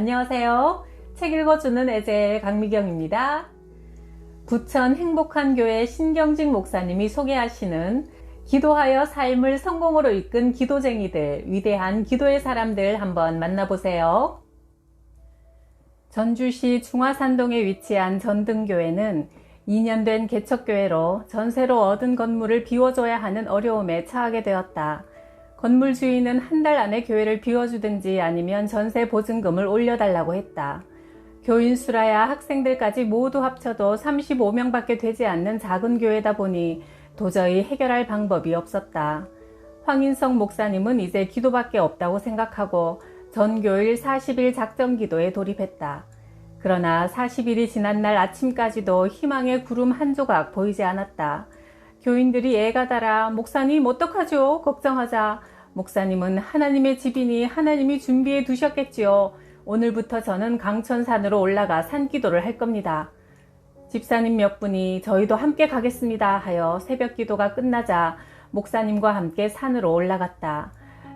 안녕하세요. 책 읽어주는 애제 강미경입니다. 부천 행복한 교회 신경직 목사님이 소개하시는 기도하여 삶을 성공으로 이끈 기도쟁이들, 위대한 기도의 사람들 한번 만나보세요. 전주시 중화산동에 위치한 전등교회는 2년 된 개척교회로 전세로 얻은 건물을 비워줘야 하는 어려움에 처하게 되었다. 건물 주인은 한 달 안에 교회를 비워주든지 아니면 전세 보증금을 올려달라고 했다. 교인 수라야 학생들까지 모두 합쳐도 35명밖에 되지 않는 작은 교회다 보니 도저히 해결할 방법이 없었다. 황인성 목사님은 이제 기도밖에 없다고 생각하고 전교일 40일 작정기도에 돌입했다. 그러나 40일이 지난 날 아침까지도 희망의 구름 한 조각 보이지 않았다. 교인들이 애가 달아 목사님 어떡하죠? 걱정하자. 목사님은 하나님의 집이니 하나님이 준비해 두셨겠지요. 오늘부터 저는 강천산으로 올라가 산기도를 할 겁니다. 집사님 몇 분이 저희도 함께 가겠습니다 하여 새벽 기도가 끝나자 목사님과 함께 산으로 올라갔다.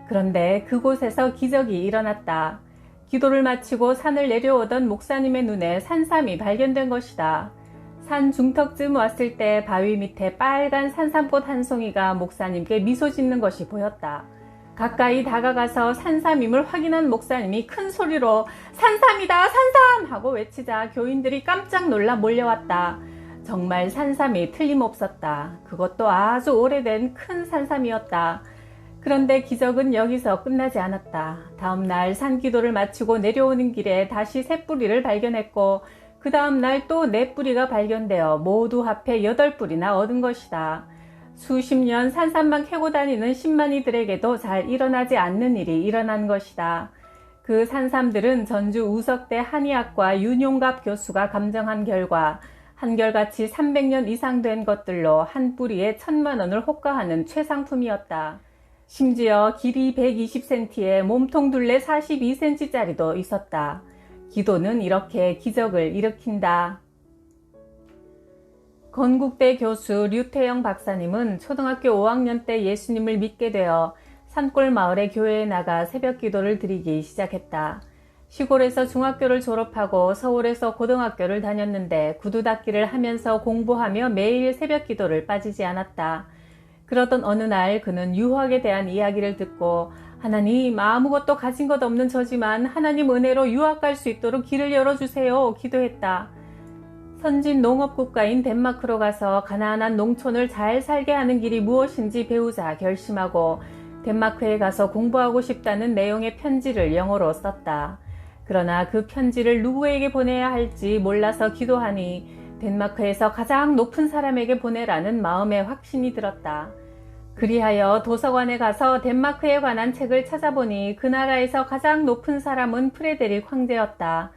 그런데 그곳에서 기적이 일어났다. 기도를 마치고 산을 내려오던 목사님의 눈에 산삼이 발견된 것이다. 산 중턱쯤 왔을 때 바위 밑에 빨간 산삼꽃 한 송이가 목사님께 미소 짓는 것이 보였다. 가까이 다가가서 산삼임을 확인한 목사님이 큰 소리로 산삼이다 산삼 하고 외치자 교인들이 깜짝 놀라 몰려왔다. 정말 산삼이 틀림없었다. 그것도 아주 오래된 큰 산삼이었다. 그런데 기적은 여기서 끝나지 않았다. 다음날 산기도를 마치고 내려오는 길에 다시 새 뿌리를 발견했고 그 다음날 또 4뿌리가 발견되어 모두 합해 8뿌리나 얻은 것이다. 수십 년 산삼만 캐고 다니는 신만이들에게도 잘 일어나지 않는 일이 일어난 것이다. 그 산삼들은 전주 우석대 한의학과 윤용갑 교수가 감정한 결과 한결같이 300년 이상 된 것들로 한 뿌리에 1,000만 원을 호가하는 최상품이었다. 심지어 길이 120cm에 몸통 둘레 42cm짜리도 있었다. 기도는 이렇게 기적을 일으킨다. 건국대 교수 류태영 박사님은 초등학교 5학년 때 예수님을 믿게 되어 산골 마을의 교회에 나가 새벽 기도를 드리기 시작했다. 시골에서 중학교를 졸업하고 서울에서 고등학교를 다녔는데 구두 닦기를 하면서 공부하며 매일 새벽 기도를 빠지지 않았다. 그러던 어느 날 그는 유학에 대한 이야기를 듣고 하나님 아무것도 가진 것 없는 저지만 하나님 은혜로 유학 갈 수 있도록 길을 열어주세요 기도했다. 선진 농업국가인 덴마크로 가서 가난한 농촌을 잘 살게 하는 길이 무엇인지 배우자 결심하고 덴마크에 가서 공부하고 싶다는 내용의 편지를 영어로 썼다. 그러나 그 편지를 누구에게 보내야 할지 몰라서 기도하니 덴마크에서 가장 높은 사람에게 보내라는 마음의 확신이 들었다. 그리하여 도서관에 가서 덴마크에 관한 책을 찾아보니 그 나라에서 가장 높은 사람은 프레데릭 황제였다.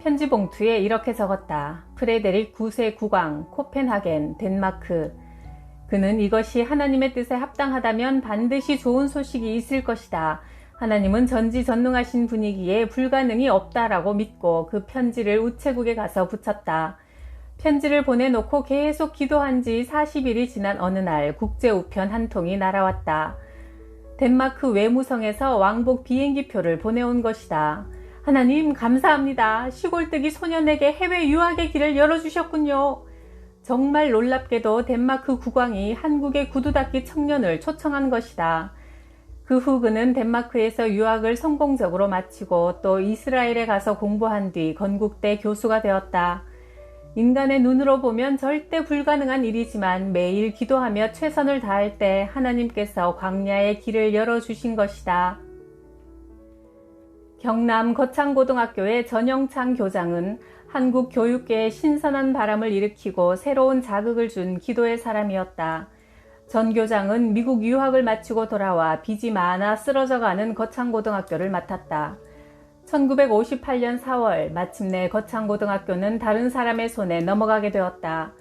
편지 봉투에 이렇게 적었다. 프레데릭 9세 국왕, 코펜하겐, 덴마크. 그는 이것이 하나님의 뜻에 합당하다면 반드시 좋은 소식이 있을 것이다. 하나님은 전지전능하신 분이기에 불가능이 없다라고 믿고 그 편지를 우체국에 가서 붙였다. 편지를 보내놓고 계속 기도한 지 40일이 지난 어느 날 국제우편 한 통이 날아왔다. 덴마크 외무성에서 왕복 비행기표를 보내온 것이다. 하나님 감사합니다. 시골뜨기 소년에게 해외 유학의 길을 열어주셨군요. 정말 놀랍게도 덴마크 국왕이 한국의 구두닦이 청년을 초청한 것이다. 그 후 그는 덴마크에서 유학을 성공적으로 마치고 또 이스라엘에 가서 공부한 뒤 건국대 교수가 되었다. 인간의 눈으로 보면 절대 불가능한 일이지만 매일 기도하며 최선을 다할 때 하나님께서 광야의 길을 열어주신 것이다. 경남 거창고등학교의 전영창 교장은 한국 교육계에 신선한 바람을 일으키고 새로운 자극을 준 기도의 사람이었다. 전 교장은 미국 유학을 마치고 돌아와 빚이 많아 쓰러져가는 거창고등학교를 맡았다. 1958년 4월 마침내 거창고등학교는 다른 사람의 손에 넘어가게 되었다.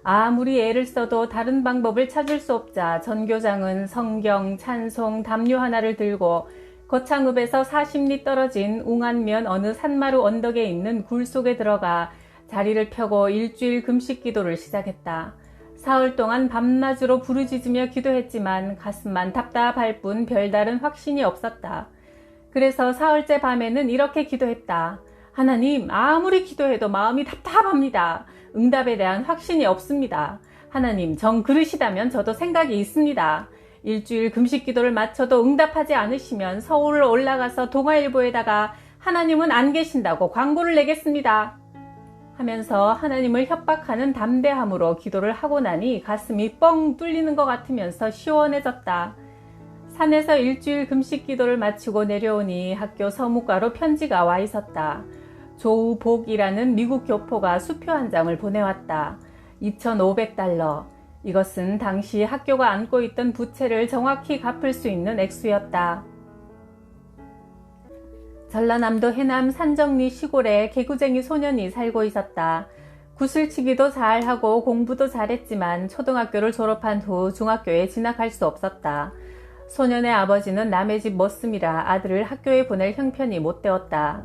아무리 애를 써도 다른 방법을 찾을 수 없자 전 교장은 성경, 찬송, 담요 하나를 들고 거창읍에서 40리 떨어진 웅안면 어느 산마루 언덕에 있는 굴 속에 들어가 자리를 펴고 일주일 금식 기도를 시작했다. 사흘 동안 밤낮으로 부르짖으며 기도했지만 가슴만 답답할 뿐 별다른 확신이 없었다. 그래서 사흘째 밤에는 이렇게 기도했다. 하나님, 아무리 기도해도 마음이 답답합니다. 응답에 대한 확신이 없습니다. 하나님, 정 그러시다면 저도 생각이 있습니다. 일주일 금식 기도를 마쳐도 응답하지 않으시면 서울을 올라가서 동아일보에다가 하나님은 안 계신다고 광고를 내겠습니다. 하면서 하나님을 협박하는 담대함으로 기도를 하고 나니 가슴이 뻥 뚫리는 것 같으면서 시원해졌다. 산에서 일주일 금식 기도를 마치고 내려오니 학교 서무과로 편지가 와 있었다. 조우복이라는 미국 교포가 수표 한 장을 보내왔다. 2,500달러. 이것은 당시 학교가 안고 있던 부채를 정확히 갚을 수 있는 액수였다. 전라남도 해남 산정리 시골에 개구쟁이 소년이 살고 있었다. 구슬치기도 잘하고 공부도 잘했지만 초등학교를 졸업한 후 중학교에 진학할 수 없었다. 소년의 아버지는 남의 집 머슴이라 아들을 학교에 보낼 형편이 못 되었다.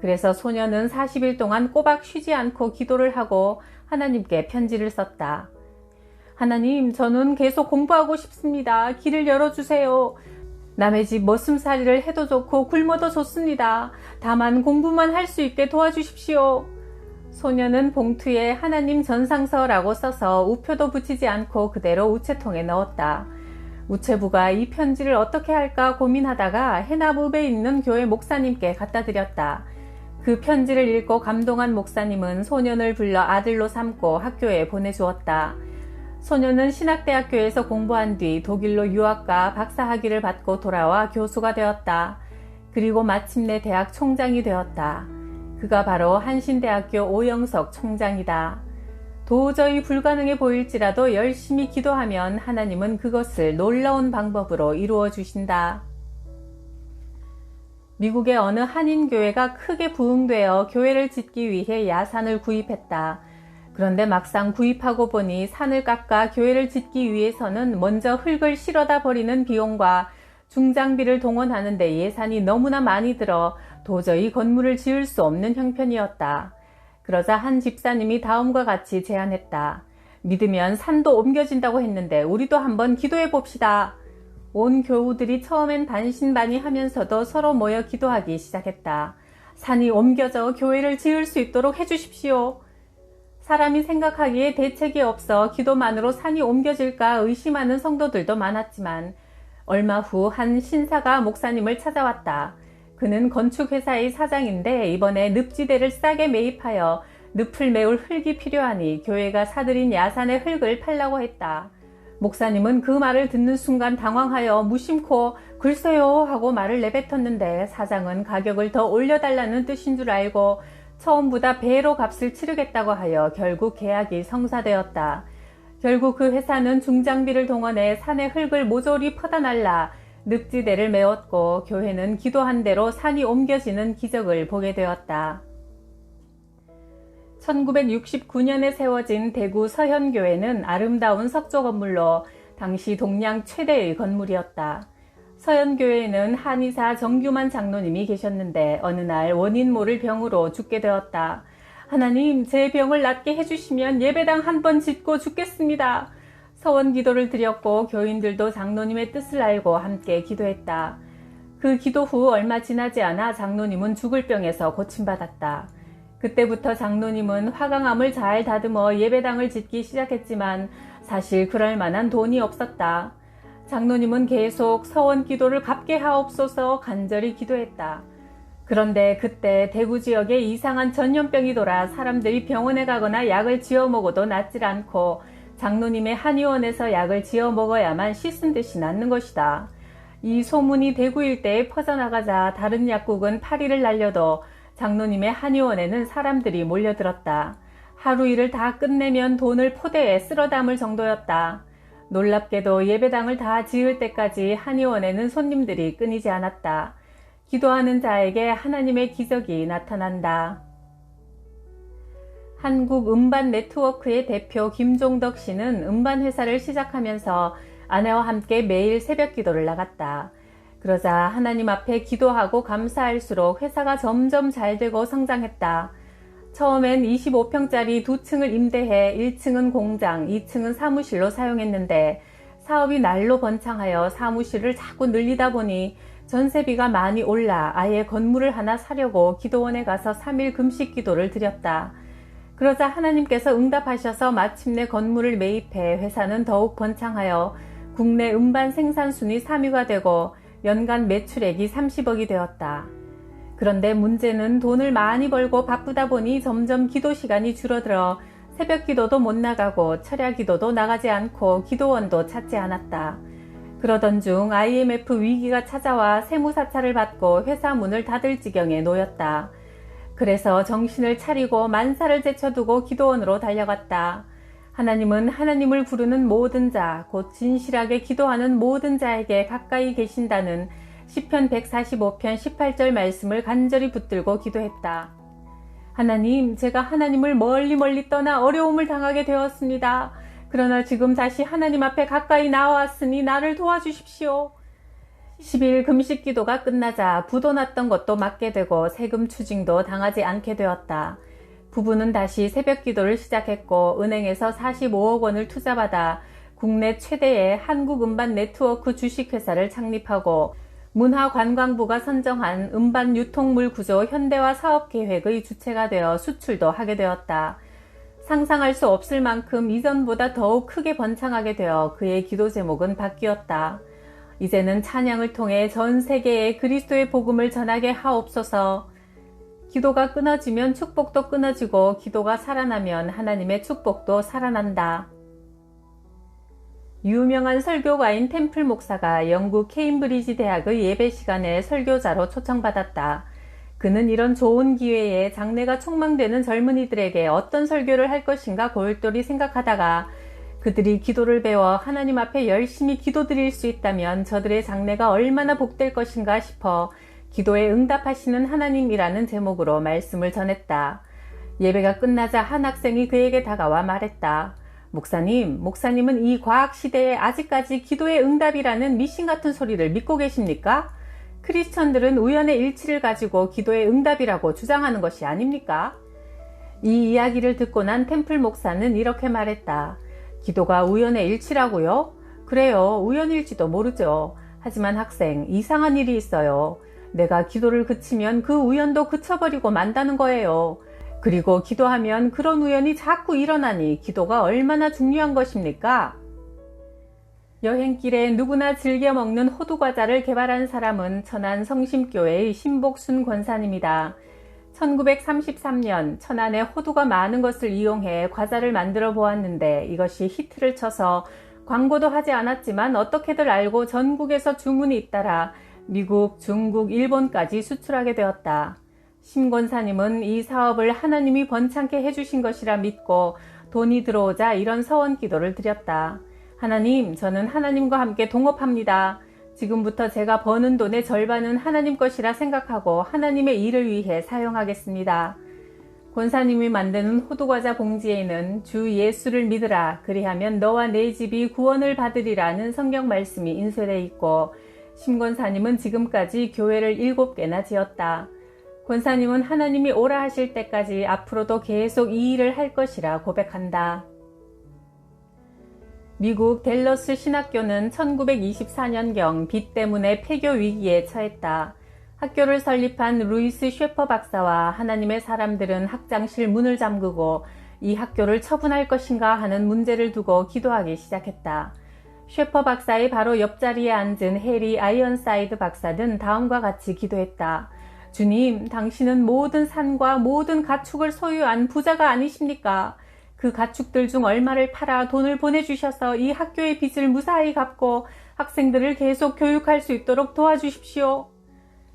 그래서 소년은 40일 동안 꼬박 쉬지 않고 기도를 하고 하나님께 편지를 썼다. 하나님, 저는 계속 공부하고 싶습니다. 길을 열어주세요. 남의 집 머슴살이를 해도 좋고 굶어도 좋습니다. 다만 공부만 할 수 있게 도와주십시오. 소년은 봉투에 하나님 전상서라고 써서 우표도 붙이지 않고 그대로 우체통에 넣었다. 우체부가 이 편지를 어떻게 할까 고민하다가 해남읍에 있는 교회 목사님께 갖다 드렸다. 그 편지를 읽고 감동한 목사님은 소년을 불러 아들로 삼고 학교에 보내주었다. 소년은 신학대학교에서 공부한 뒤 독일로 유학과 박사학위를 받고 돌아와 교수가 되었다. 그리고 마침내 대학 총장이 되었다. 그가 바로 한신대학교 오영석 총장이다. 도저히 불가능해 보일지라도 열심히 기도하면 하나님은 그것을 놀라운 방법으로 이루어 주신다. 미국의 어느 한인교회가 크게 부흥되어 교회를 짓기 위해 야산을 구입했다. 그런데 막상 구입하고 보니 산을 깎아 교회를 짓기 위해서는 먼저 흙을 실어다 버리는 비용과 중장비를 동원하는 데 예산이 너무나 많이 들어 도저히 건물을 지을 수 없는 형편이었다. 그러자 한 집사님이 다음과 같이 제안했다. 믿으면 산도 옮겨진다고 했는데 우리도 한번 기도해 봅시다. 온 교우들이 처음엔 반신반의하면서도 서로 모여 기도하기 시작했다. 산이 옮겨져 교회를 지을 수 있도록 해주십시오. 사람이 생각하기에 대책이 없어 기도만으로 산이 옮겨질까 의심하는 성도들도 많았지만 얼마 후 한 신사가 목사님을 찾아왔다. 그는 건축회사의 사장인데 이번에 늪지대를 싸게 매입하여 늪을 메울 흙이 필요하니 교회가 사들인 야산의 흙을 팔라고 했다. 목사님은 그 말을 듣는 순간 당황하여 무심코 글쎄요 하고 말을 내뱉었는데 사장은 가격을 더 올려달라는 뜻인 줄 알고 처음보다 배로 값을 치르겠다고 하여 결국 계약이 성사되었다. 결국 그 회사는 중장비를 동원해 산의 흙을 모조리 퍼다 날라 늪지대를 메웠고 교회는 기도한 대로 산이 옮겨지는 기적을 보게 되었다. 1969년에 세워진 대구 서현교회는 아름다운 석조 건물로 당시 동양 최대의 건물이었다. 서현교회에는 한의사 정규만 장로님이 계셨는데 어느 날 원인 모를 병으로 죽게 되었다. 하나님, 제 병을 낫게 해주시면 예배당 한 번 짓고 죽겠습니다. 서원 기도를 드렸고 교인들도 장로님의 뜻을 알고 함께 기도했다. 그 기도 후 얼마 지나지 않아 장로님은 죽을 병에서 고침받았다. 그때부터 장로님은 화강암을 잘 다듬어 예배당을 짓기 시작했지만 사실 그럴 만한 돈이 없었다. 장로님은 계속 서원 기도를 갚게 하옵소서 간절히 기도했다. 그런데 그때 대구 지역에 이상한 전염병이 돌아 사람들이 병원에 가거나 약을 지어 먹어도 낫질 않고 장로님의 한의원에서 약을 지어 먹어야만 씻은 듯이 낫는 것이다. 이 소문이 대구 일대에 퍼져나가자 다른 약국은 파리를 날려도 장로님의 한의원에는 사람들이 몰려들었다. 하루 일을 다 끝내면 돈을 포대에 쓸어 담을 정도였다. 놀랍게도 예배당을 다 지을 때까지 한의원에는 손님들이 끊이지 않았다. 기도하는 자에게 하나님의 기적이 나타난다. 한국 음반 네트워크의 대표 김종덕 씨는 음반 회사를 시작하면서 아내와 함께 매일 새벽 기도를 나갔다. 그러자 하나님 앞에 기도하고 감사할수록 회사가 점점 잘되고 성장했다. 처음엔 25평짜리 2층을 임대해 1층은 공장, 2층은 사무실로 사용했는데 사업이 날로 번창하여 사무실을 자꾸 늘리다 보니 전세비가 많이 올라 아예 건물을 하나 사려고 기도원에 가서 3일 금식 기도를 드렸다. 그러자 하나님께서 응답하셔서 마침내 건물을 매입해 회사는 더욱 번창하여 국내 음반 생산순위 3위가 되고 연간 매출액이 30억이 되었다. 그런데 문제는 돈을 많이 벌고 바쁘다 보니 점점 기도 시간이 줄어들어 새벽 기도도 못 나가고 철야 기도도 나가지 않고 기도원도 찾지 않았다. 그러던 중 IMF 위기가 찾아와 세무사찰을 받고 회사 문을 닫을 지경에 놓였다. 그래서 정신을 차리고 만사를 제쳐두고 기도원으로 달려갔다. 하나님은 하나님을 부르는 모든 자, 곧 진실하게 기도하는 모든 자에게 가까이 계신다는 시편 145편 18절 말씀을 간절히 붙들고 기도했다. 하나님, 제가 하나님을 멀리 떠나 어려움을 당하게 되었습니다. 그러나 지금 다시 하나님 앞에 가까이 나왔으니 나를 도와주십시오. 10일 금식 기도가 끝나자 부도 났던 것도 맞게 되고 세금 추징도 당하지 않게 되었다. 부부는 다시 새벽 기도를 시작했고 은행에서 45억 원을 투자받아 국내 최대의 한국음반 네트워크 주식회사를 창립하고 문화관광부가 선정한 음반 유통물 구조 현대화 사업계획의 주체가 되어 수출도 하게 되었다. 상상할 수 없을 만큼 이전보다 더욱 크게 번창하게 되어 그의 기도 제목은 바뀌었다. 이제는 찬양을 통해 전 세계에 그리스도의 복음을 전하게 하옵소서. 기도가 끊어지면 축복도 끊어지고 기도가 살아나면 하나님의 축복도 살아난다. 유명한 설교가인 템플 목사가 영국 케임브리지 대학의 예배 시간에 설교자로 초청받았다. 그는 이런 좋은 기회에 장래가 촉망되는 젊은이들에게 어떤 설교를 할 것인가 골똘히 생각하다가 그들이 기도를 배워 하나님 앞에 열심히 기도드릴 수 있다면 저들의 장래가 얼마나 복될 것인가 싶어 기도에 응답하시는 하나님이라는 제목으로 말씀을 전했다. 예배가 끝나자 한 학생이 그에게 다가와 말했다. 목사님은 이 과학 시대에 아직까지 기도의 응답이라는 미신 같은 소리를 믿고 계십니까? 크리스천들은 우연의 일치를 가지고 기도의 응답이라고 주장하는 것이 아닙니까? 이 이야기를 듣고 난 템플 목사는 이렇게 말했다. 기도가 우연의 일치라고요? 그래요. 우연일지도 모르죠. 하지만 학생, 이상한 일이 있어요. 내가 기도를 그치면 그 우연도 그쳐버리고 만다는 거예요. 그리고 기도하면 그런 우연이 자꾸 일어나니 기도가 얼마나 중요한 것입니까? 여행길에 누구나 즐겨 먹는 호두과자를 개발한 사람은 천안 성심교회의 신복순 권사님이다. 1933년 천안에 호두가 많은 것을 이용해 과자를 만들어 보았는데 이것이 히트를 쳐서 광고도 하지 않았지만 어떻게들 알고 전국에서 주문이 잇따라 미국, 중국, 일본까지 수출하게 되었다. 심 권사님은 이 사업을 하나님이 번창케 해주신 것이라 믿고 돈이 들어오자 이런 서원 기도를 드렸다. 하나님, 저는 하나님과 함께 동업합니다. 지금부터 제가 버는 돈의 절반은 하나님 것이라 생각하고 하나님의 일을 위해 사용하겠습니다. 권사님이 만드는 호두과자 봉지에는 주 예수를 믿으라 그리하면 너와 내 집이 구원을 받으리라는 성경 말씀이 인쇄되어 있고 심 권사님은 지금까지 교회를 7개나 지었다. 권사님은 하나님이 오라 하실 때까지 앞으로도 계속 이 일을 할 것이라 고백한다. 미국 댈러스 신학교는 1924년경 빚 때문에 폐교 위기에 처했다. 학교를 설립한 루이스 쉐퍼 박사와 하나님의 사람들은 학장실 문을 잠그고 이 학교를 처분할 것인가 하는 문제를 두고 기도하기 시작했다. 쉐퍼 박사의 바로 옆자리에 앉은 해리 아이언사이드 박사는 다음과 같이 기도했다. 주님, 당신은 모든 산과 모든 가축을 소유한 부자가 아니십니까? 그 가축들 중 얼마를 팔아 돈을 보내주셔서 이 학교의 빚을 무사히 갚고 학생들을 계속 교육할 수 있도록 도와주십시오.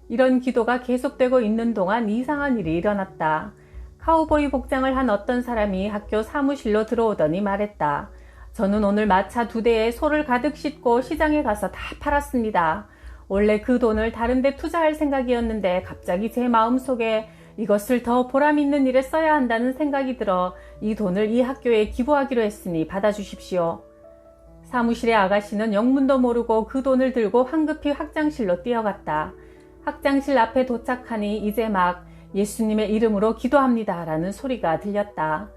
이런 기도가 계속되고 있는 동안 이상한 일이 일어났다. 카우보이 복장을 한 어떤 사람이 학교 사무실로 들어오더니 말했다. 저는 오늘 마차 2대에 소를 가득 싣고 시장에 가서 다 팔았습니다. 원래 그 돈을 다른 데 투자할 생각이었는데 갑자기 제 마음속에 이것을 더 보람 있는 일에 써야 한다는 생각이 들어 이 돈을 이 학교에 기부하기로 했으니 받아주십시오. 사무실의 아가씨는 영문도 모르고 그 돈을 들고 황급히 학장실로 뛰어갔다. 학장실 앞에 도착하니 이제 막 예수님의 이름으로 기도합니다 라는 소리가 들렸다.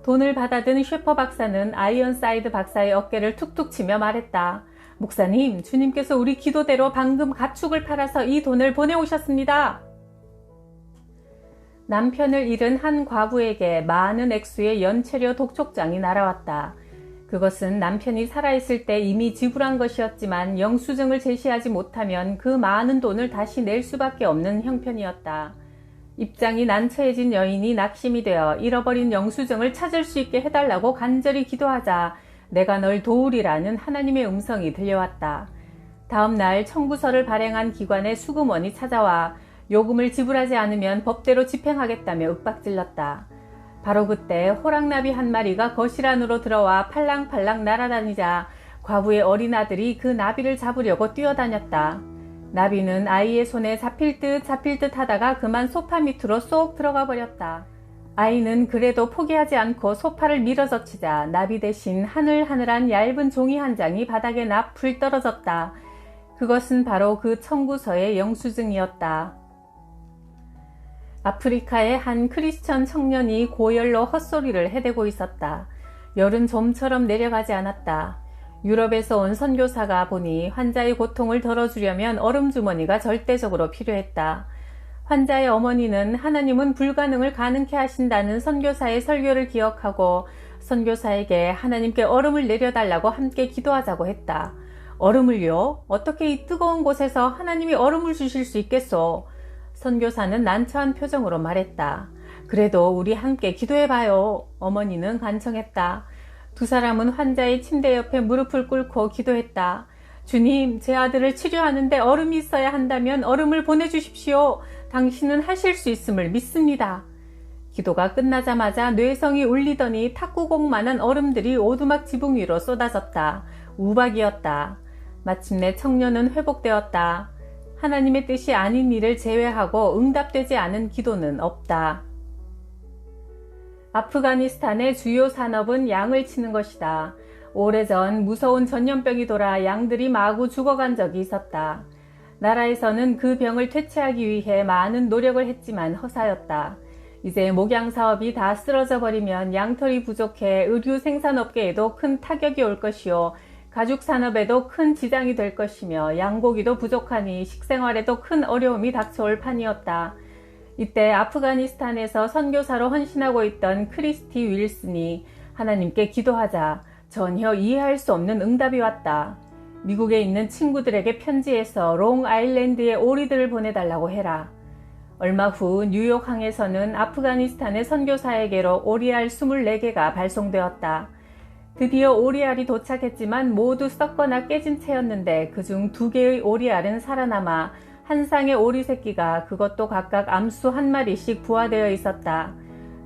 돈을 받아든 셰퍼 박사는 아이언사이드 박사의 어깨를 툭툭 치며 말했다. 목사님, 주님께서 우리 기도대로 방금 가축을 팔아서 이 돈을 보내오셨습니다. 남편을 잃은 한 과부에게 많은 액수의 연체료 독촉장이 날아왔다. 그것은 남편이 살아있을 때 이미 지불한 것이었지만 영수증을 제시하지 못하면 그 많은 돈을 다시 낼 수밖에 없는 형편이었다. 입장이 난처해진 여인이 낙심이 되어 잃어버린 영수증을 찾을 수 있게 해달라고 간절히 기도하자 내가 널 도우리라는 하나님의 음성이 들려왔다. 다음 날 청구서를 발행한 기관의 수금원이 찾아와 요금을 지불하지 않으면 법대로 집행하겠다며 윽박질렀다. 바로 그때 호랑나비 한 마리가 거실 안으로 들어와 팔랑팔랑 날아다니자 과부의 어린 아들이 그 나비를 잡으려고 뛰어다녔다. 나비는 아이의 손에 잡힐 듯 하다가 그만 소파 밑으로 쏙 들어가 버렸다. 아이는 그래도 포기하지 않고 소파를 밀어젖히자 나비 대신 하늘하늘한 얇은 종이 한 장이 바닥에 납풀 떨어졌다. 그것은 바로 그 청구서의 영수증이었다. 아프리카의 한 크리스천 청년이 고열로 헛소리를 해대고 있었다. 열은 좀처럼 내려가지 않았다. 유럽에서 온 선교사가 보니 환자의 고통을 덜어주려면 얼음주머니가 절대적으로 필요했다. 환자의 어머니는 하나님은 불가능을 가능케 하신다는 선교사의 설교를 기억하고 선교사에게 하나님께 얼음을 내려달라고 함께 기도하자고 했다. 얼음을요? 어떻게 이 뜨거운 곳에서 하나님이 얼음을 주실 수 있겠소? 선교사는 난처한 표정으로 말했다. 그래도 우리 함께 기도해봐요. 어머니는 간청했다. 두 사람은 환자의 침대 옆에 무릎을 꿇고 기도했다. 주님, 제 아들을 치료하는데 얼음이 있어야 한다면 얼음을 보내주십시오. 당신은 하실 수 있음을 믿습니다. 기도가 끝나자마자 뇌성이 울리더니 탁구공만한 얼음들이 오두막 지붕 위로 쏟아졌다. 우박이었다. 마침내 청년은 회복되었다. 하나님의 뜻이 아닌 일을 제외하고 응답되지 않은 기도는 없다. 아프가니스탄의 주요 산업은 양을 치는 것이다. 오래전 무서운 전염병이 돌아 양들이 마구 죽어간 적이 있었다. 나라에서는 그 병을 퇴치하기 위해 많은 노력을 했지만 허사였다. 이제 목양 사업이 다 쓰러져 버리면 양털이 부족해 의류 생산업계에도 큰 타격이 올 것이요. 가죽 산업에도 큰 지장이 될 것이며 양고기도 부족하니 식생활에도 큰 어려움이 닥쳐올 판이었다. 이때 아프가니스탄에서 선교사로 헌신하고 있던 크리스티 윌슨이 하나님께 기도하자 전혀 이해할 수 없는 응답이 왔다. 미국에 있는 친구들에게 편지해서 롱아일랜드에 오리들을 보내달라고 해라. 얼마 후 뉴욕항에서는 아프가니스탄의 선교사에게로 오리알 24개가 발송되었다. 드디어 오리알이 도착했지만 모두 썩거나 깨진 채였는데 그중 2개의 오리알은 살아남아 한 쌍의 오리 새끼가 그것도 각각 암수 1마리씩 부화되어 있었다.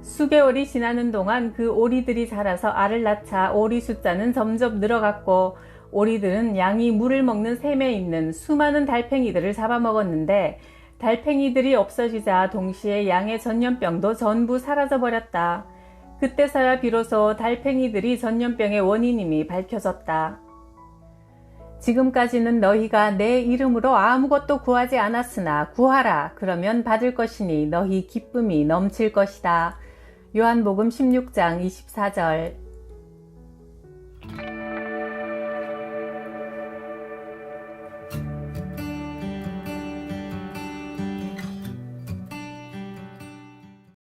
수개월이 지나는 동안 그 오리들이 자라서 알을 낳자 오리 숫자는 점점 늘어갔고 오리들은 양이 물을 먹는 샘에 있는 수많은 달팽이들을 잡아먹었는데 달팽이들이 없어지자 동시에 양의 전염병도 전부 사라져버렸다. 그때서야 비로소 달팽이들이 전염병의 원인임이 밝혀졌다. 지금까지는 너희가 내 이름으로 아무것도 구하지 않았으나 구하라. 그러면 받을 것이니 너희 기쁨이 넘칠 것이다. 요한복음 16장 24절.